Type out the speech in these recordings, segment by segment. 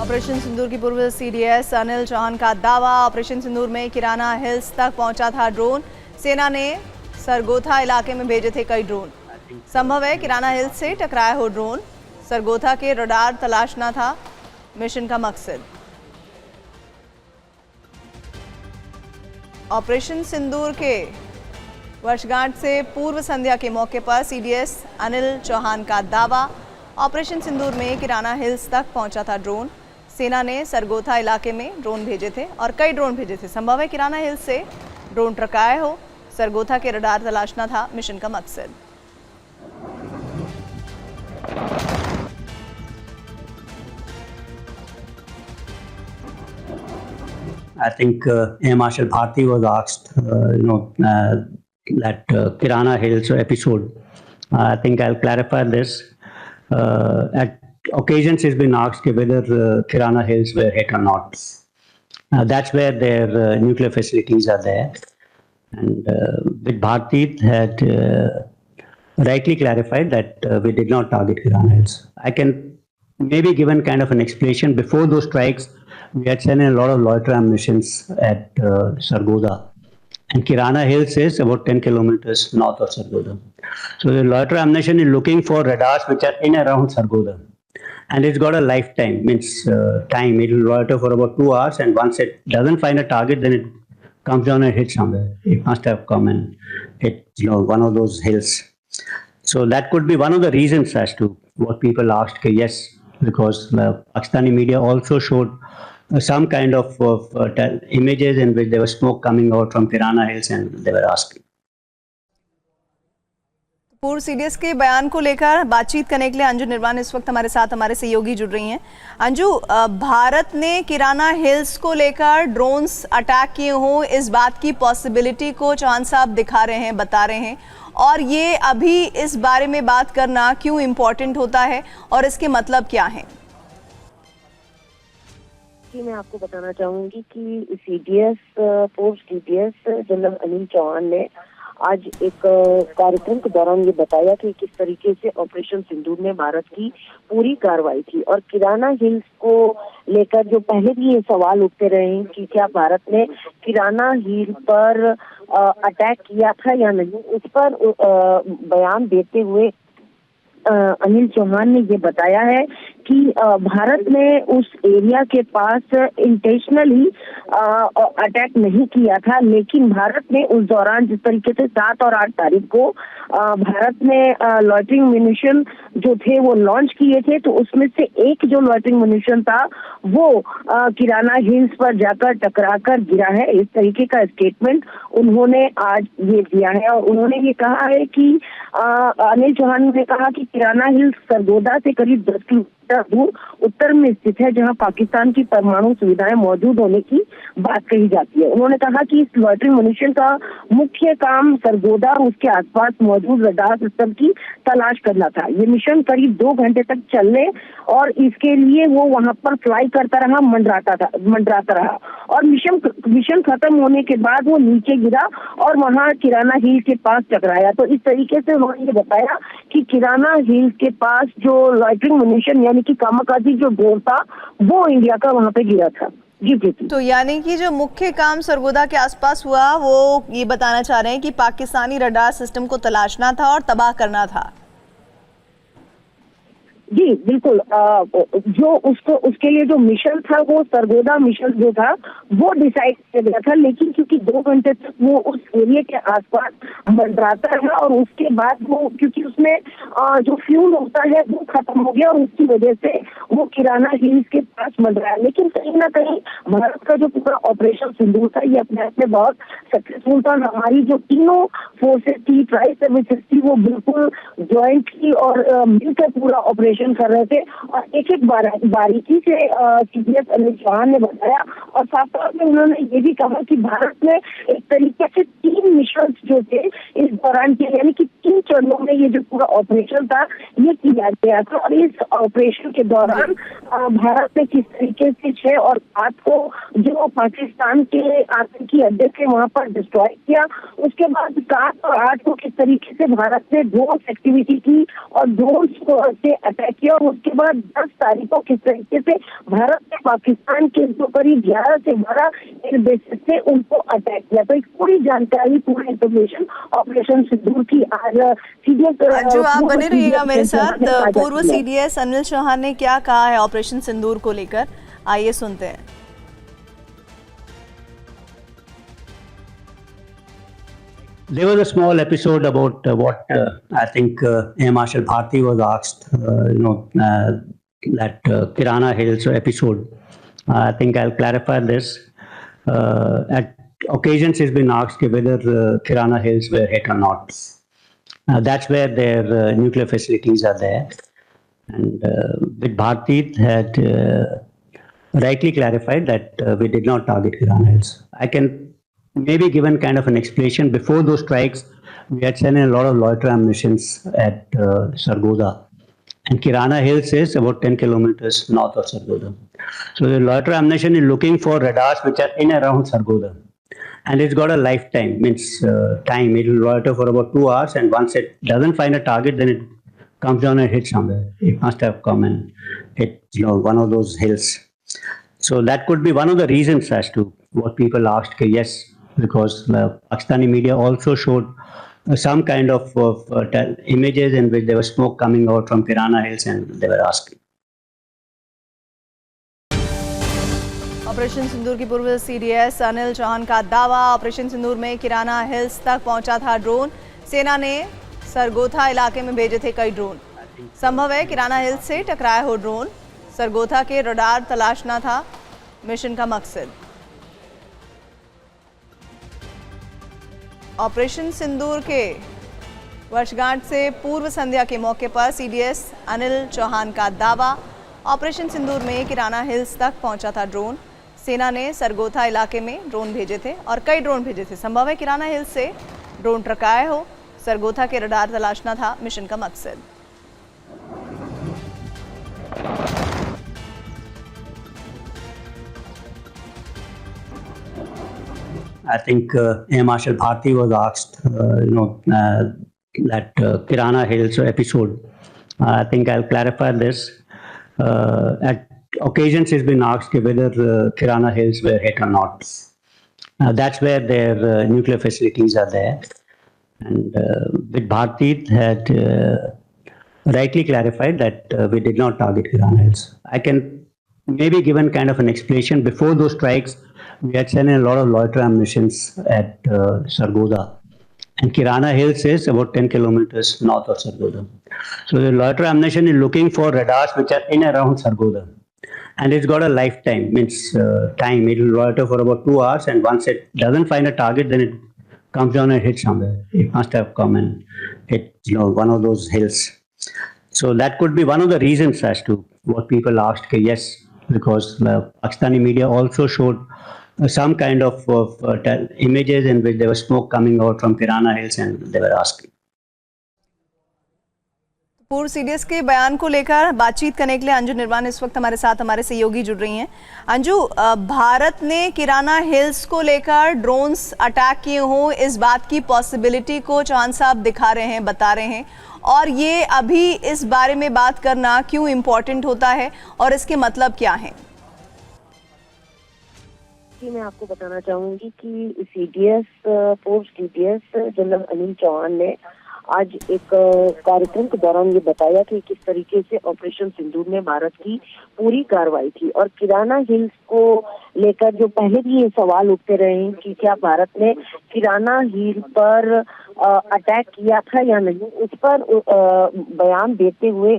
Operation Sindoor की पूर्व CDS Anil Chauhan का दावा, ऑपरेशन सिंदूर में किराना हिल्स तक पहुंचा था ड्रोन। सेना ने सरगोथा इलाके में भेजे थे कई ड्रोन। संभव है किराना हिल्स से टकराया हो ड्रोन। सरगोथा के रडार तलाशना था मिशन का मकसद। ऑपरेशन सिंदूर के वर्षगांठ से पूर्व संध्या के मौके पर सीडीएस अनिल चौहान का दावा, ऑपरेशन सिंदूर में किराना हिल्स तक पहुंचा था ड्रोन। सेना ने सरगोथा इलाके में ड्रोन भेजे थे और कई ड्रोन भेजे थे। संभव है किराना हिल्स से ड्रोन टकराए हो। सरगोथा के रडार तलाशना था मिशन का मकसद। I think Air Marshal Bharti was asked, that Kirana Hills episode. I think I'll clarify this. At occasions, it's been asked whether Kirana Hills were hit or not. That's where their nuclear facilities are there. And with Bharti had rightly clarified that we did not target Kirana Hills. I can maybe given kind of an explanation. Before those strikes, we had sent in a lot of loiter ammunitions at Sargodha. And Kirana Hills is about 10 kilometers north of Sargodha. So the loiter ammunition is looking for radars which are in around Sargodha. And it's got a lifetime, means time. It will loiter for about 2 hours, and once it doesn't find a target, then it comes down and hits somewhere. It must have come and hit, one of those hills. So that could be one of the reasons as to what people asked. Yes, because the Pakistani media also showed some kind of images in which there was smoke coming out from Kirana Hills, and they were asking. पूर्व CDS के बयान को लेकर बातचीत करने के लिए अंजू निर्वाण इस वक्त हमारे साथ हमारे सहयोगी जुड़ रही हैं। अंजू, भारत ने किराना हिल्स को लेकर ड्रोन्स अटैक किए हों, इस बात की पॉसिबिलिटी को चौहान साहब दिखा रहे हैं, बता रहे हैं, और ये अभी इस बारे में बात करना क्यों इम्पोर्टेंट होता है और इसके मतलब क्या हैं? जी, मैं आपको बताना चाहूंगी कि सीडीएस पूर्व सीडीएस जनरल अनिल चौहान ने आज एक कार्यक्रम के दौरान ये बताया कि किस तरीके से ऑपरेशन सिंदूर में भारत की पूरी कार्रवाई थी, और किराना हिल्स को लेकर जो पहले भी ये सवाल उठते रहे हैं कि क्या भारत ने किराना हिल पर अटैक किया था या नहीं, उस पर बयान देते हुए अनिल चौहान ने ये बताया है कि भारत ने उस एरिया के पास इंटेंशनली अटैक नहीं किया था, लेकिन भारत ने उस दौरान जिस तरीके से 7 और 8 तारीख को भारत ने लॉइटरिंग म्यूनिशन जो थे वो लॉन्च किए थे, तो उसमें से एक जो लॉइटरिंग म्यूनिशन था वो किराना हिल्स पर जाकर टकराकर गिरा है। इस तरीके का स्टेटमेंट उन्होंने आज ये दिया है, और उन्होंने ये कहा है कि अनिल चौहान ने कहा कि किराना हिल्स सरगोधा से करीब 10 किलोमीटर दूर उत्तर में स्थित है, जहां पाकिस्तान की परमाणु सुविधाएं मौजूद होने की बात कही जाती है। उन्होंने कहा कि इस लॉइटरिंग म्यूनिशन का मुख्य काम सरगोधा और उसके आसपास मौजूद रडार सिस्टम की तलाश करना था। ये मिशन करीब 2 घंटे तक चलने और इसके लिए वो वहां पर फ्लाई करता रहा, मंडराता रहा, और मिशन खत्म होने के बाद वो नीचे गिरा और वहां किराना हिल के पास टकराया। तो इस तरीके से उन्होंने ये बताया कि किराना हिल के पास जो लॉइटरिंग म्यूनिशन यानी कि कामाकाजी जो ड्रोन था वो इंडिया का वहां पे गिरा था। जी प्रीति। तो यानी कि जो मुख्य काम सरगोधा के आसपास हुआ वो ये बताना चाह रहे हैं कि पाकिस्तानी रडार सिस्टम को तलाशना था और तबाह करना था। जी बिल्कुल, जो उसके लिए जो मिशन था वो सरगोधा मिशन जो था वो डिसाइड किया गया था, लेकिन क्योंकि 2 घंटे तक वो उस एरिया के आसपास मंडराता रहा और उसके बाद वो क्योंकि उसमें जो फ्यूल होता है वो खत्म हो गया और उसकी वजह से वो किराना हिल्स के पास मंडराया। लेकिन कहीं ना कहीं भारत का जो पूरा ऑपरेशन सिंदूर था ये अपने आप में बहुत सक्सेसफुल था। हमारी जो तीनों फोर्सेस थी, ट्राई सर्विसेज थी, वो बिल्कुल ज्वाइंटली और मिलकर पूरा ऑपरेशन कर रहे थे, और एक बारीकी से सीडीएस अनिल चौहान ने बताया, और साथ साथ में उन्होंने ये भी कहा कि भारत ने एक तरीके से 3 मिशन जो थे इस दौरान किए, यानी कि 3 चरणों में ये जो पूरा ऑपरेशन था ये किया गया था। और इस ऑपरेशन के दौरान भारत ने किस तरीके से 6 और 7 को जो पाकिस्तान के आतंकी अड्डे थे वहां पर डिस्ट्रॉय किया, उसके बाद 7 और 8 को किस तरीके से भारत ने ड्रोन एक्टिविटी की और ड्रोन से अटैक अटैक किया और उसके बाद 10 तारीख को किस तरीके से भारत ने पाकिस्तान के जो करीब 11 से 12 बेसिस से उनको अटैक किया। तो एक पूरी जानकारी, पूरी इंफॉर्मेशन ऑपरेशन सिंदूर की आज सीडीएस अंजू आप बने रहिएगा मेरे साथ। पूर्व सीडीएस अनिल चौहान ने क्या कहा है ऑपरेशन सिंदूर को लेकर, आइए सुनते हैं। There was a small episode about what I think Air Marshal Bharti was asked, that Kirana Hills episode. I think I'll clarify this. At occasions, it's been asked whether Kirana Hills were hit or not. That's where their nuclear facilities are there. And with Bharti had rightly clarified that we did not target Kirana Hills. I can maybe given kind of an explanation. Before those strikes, we had sent in a lot of loiter ammunitions at Sargodha. And Kirana Hills is about 10 kilometers north of Sargodha. So the loiter ammunition is looking for radars which are in around Sargodha. And it's got a lifetime, means time. It will loiter for about 2 hours, and once it doesn't find a target, then it comes down and hits somewhere. It must have come and hit one of those hills. So that could be one of the reasons as to what people asked. Yes, because Pakistani media also showed some kind of images in which there was smoke coming out from Kirana Hills, and they were asking. Operation Sindoor की पूर्व CDS Anil Chauhan का दावा, operation सिंदूर में किराना hills तक पहुंचा था drone. सेना ने सरगोथा इलाके में भेजे थे कई ड्रोन। संभव है किराना हिल्स से टकराया हो ड्रोन। सरगोथा के रडार तलाशना था मिशन का मकसद। ऑपरेशन सिंदूर के वर्षगांठ से पूर्व संध्या के मौके पर सीडीएस अनिल चौहान का दावा, ऑपरेशन सिंदूर में किराना हिल्स तक पहुंचा था ड्रोन। सेना ने सरगोथा इलाके में ड्रोन भेजे थे और कई ड्रोन भेजे थे। संभव है किराना हिल्स से ड्रोन टकराए हो। सरगोथा के रडार तलाशना था मिशन का मकसद। I think Air Marshal Bharti was asked, that Kirana Hills episode. I think I'll clarify this. At occasions, it's been asked whether Kirana Hills were hit or not. That's where their nuclear facilities are there. And with Bharti had rightly clarified that we did not target Kirana Hills. I can maybe given kind of an explanation. Before those strikes, we had sent in a lot of loiter ammunitions at Sargodha. And Kirana Hills is about 10 kilometers north of Sargodha. So the loiter ammunition is looking for radars which are in around Sargodha. And it's got a lifetime, means time. It will loiter for about 2 hours, and once it doesn't find a target, then it comes down and hits somewhere. It must have come and hit one of those hills. So that could be one of the reasons as to what people asked. Yes, because Pakistani media also showed some kind of images in which there was smoke coming out from Kirana Hills, and they were asking. पूर्व CDS के बयान को लेकर बातचीत करने के लिए अंजू निर्वाण इस वक्त हमारे साथ हमारे सहयोगी जुड़ रही हैं। अंजू, भारत ने किराना हिल्स को लेकर ड्रोन्स अटैक किए हों, इस बात की पॉसिबिलिटी को चौहान साहब दिखा रहे हैं, बता रहे हैं, और ये अभी इस बारे में बात करना क्यों इम्पोर्टेंट होता है और इसके मतलब क्या है? मैं आपको बताना चाहूंगी कि सीडीएस पूर्व सीडीएस जनरल अनिल चौहान ने आज एक कार्यक्रम के दौरान ये बताया कि किस तरीके से ऑपरेशन सिंदूर में भारत की पूरी कार्रवाई थी। और किराना हिल्स को लेकर जो पहले भी ये सवाल उठते रहे हैं कि क्या भारत ने किराना हिल पर अटैक किया था या नहीं, उस पर बयान देते हुए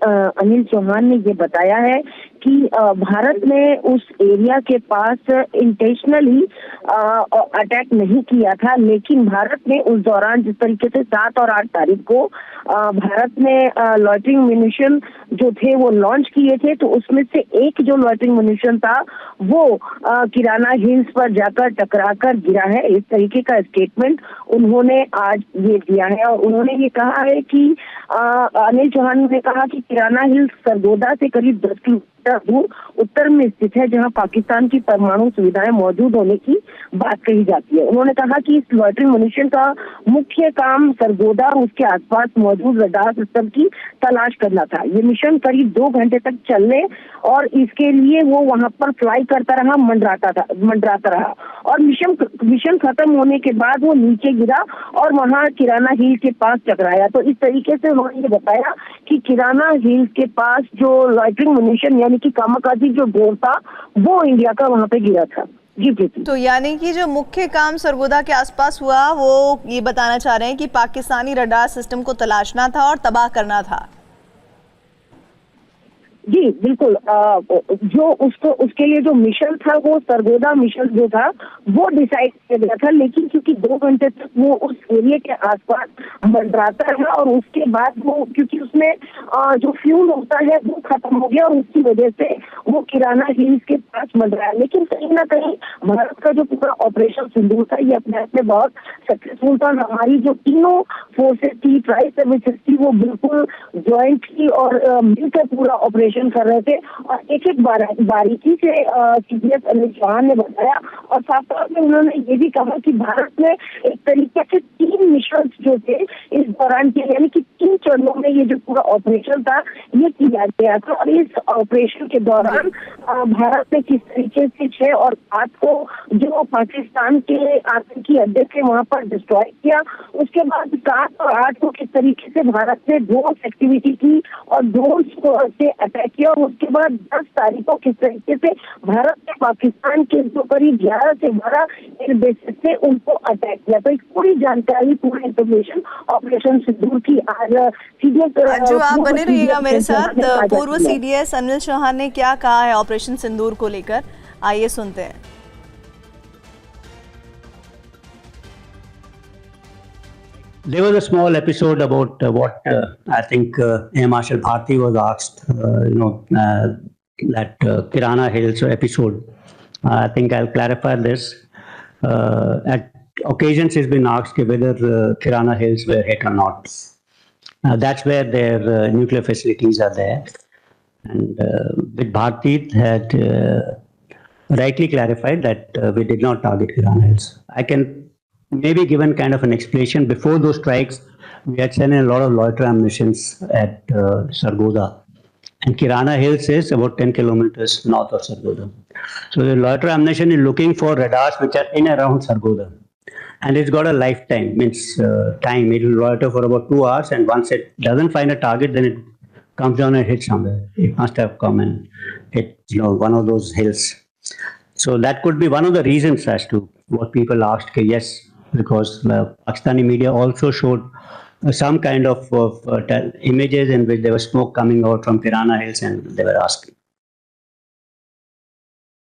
अनिल चौहान ने ये बताया है कि भारत ने उस एरिया के पास इंटेंशनली अटैक नहीं किया था, लेकिन भारत ने उस दौरान जिस तरीके से 7 और 8 तारीख को भारत ने लॉइटरिंग म्यूनिशन जो थे वो लॉन्च किए थे, तो उसमें से एक जो लॉइटरिंग म्यूनिशन था वो किराना हिल्स पर जाकर टकराकर गिरा है। इस तरीके का स्टेटमेंट उन्होंने आज ये दिया है और उन्होंने ये कहा है कि अनिल चौहान ने कहा कि किराना हिल्स सरगोधा से करीब 10 किलोमीटर दूर उत्तर में स्थित है, जहां पाकिस्तान की परमाणु सुविधाएं मौजूद होने की बात कही जाती है। उन्होंने कहा कि इस लॉयटरिंग म्यूनिशन का मुख्य काम सरगोदा और उसके आसपास मौजूद रडार सिस्टम की तलाश करना था। ये मिशन करीब 2 घंटे तक चलने और इसके लिए वो वहां पर फ्लाई करता रहा, मंडराता रहा और मिशन खत्म होने के बाद वो नीचे गिरा और वहां किराना हिल के पास टकराया। तो इस तरीके से उन्होंने ये बताया कि किराना हिल के पास जो लॉयटरिंग म्यूनिशन यानी कि कामाकाजी जो ड्रोन था वो इंडिया का वहां पे गिरा था। जी प्रीति। तो यानी कि जो मुख्य काम सरगोदा के आसपास हुआ वो ये बताना चाह रहे हैं कि पाकिस्तानी रडार सिस्टम को तलाशना था और तबाह करना था। जी बिल्कुल। जो उसके लिए जो मिशन था वो सरगोदा मिशन जो था वो डिसाइड किया गया था, लेकिन क्योंकि 2 घंटे तक वो उस एरिया के आसपास मंडराता रहा और उसके बाद वो क्योंकि उसमें जो फ्यूल होता है वो खत्म हो गया और उसकी वजह से वो किराना हिल्स के पास मंडराया। लेकिन कहीं ना कहीं भारत का जो पूरा ऑपरेशन सिंदूर था ये अपने आप में बहुत सक्सेसफुल था। हमारी जो तीनों फोर्सेस थी, ट्राई सर्विसेज थी, वो बिल्कुल ज्वाइंट थी और मिलकर पूरा ऑपरेशन कर रहे थे और एक एक बारीकी से सीडीएस अनिल चौहान ने बताया और साथ साथ में उन्होंने ये भी कहा कि भारत में एक तरीके से 3 मिशन जो थे इस दौरान के, यानी कि 3 चरणों में ये जो पूरा ऑपरेशन था ये किया गया था और इस ऑपरेशन के दौरान भारत ने किस तरीके से 6 और 8 को जो पाकिस्तान के आतंकी अड्डे थे वहां पर डिस्ट्रॉय किया। उसके बाद 7 और 8 को किस तरीके से भारत ने ड्रोन एक्टिविटी की और ड्रोन से अटैक किया और उसके बाद 10 तारीख को किस तरीके से भारत ने पाकिस्तान के जो करीब 11 से 12 एयर बेसेस से उनको अटैक किया। तो एक पूरी जानकारी, पूरी इंफॉर्मेशन ऑपरेशन सिंदूर की आज सीडीएस जो आप बने रहिएगा मेरे साथ। पूर्व सीडीएस अनिल चौहान ने क्या कहा है ऑपरेशन सिंदूर को लेकर, आइए सुनते हैं। There was a small episode about what I think Air Marshal Bharti was asked, that Kirana Hills episode. I think I'll clarify this. At occasions, it's been asked whether Kirana Hills were hit or not. That's where their nuclear facilities are there. And with Bharti had rightly clarified that we did not target Kirana Hills. I can maybe given kind of an explanation. Before those strikes, we had sent in a lot of loiter ammunitions at Sargodha. And Kirana Hills is about 10 kilometers north of Sargodha. So the loiter ammunition is looking for radars which are in around Sargodha. And it's got a lifetime, means time. It will loiter for about 2 hours, and once it doesn't find a target, then it comes down and hits somewhere. It must have come and hit one of those hills. So that could be one of the reasons as to what people asked. Yes, because Pakistani media also showed some kind of images in which there was smoke coming out from Kirana Hills, and they were asking.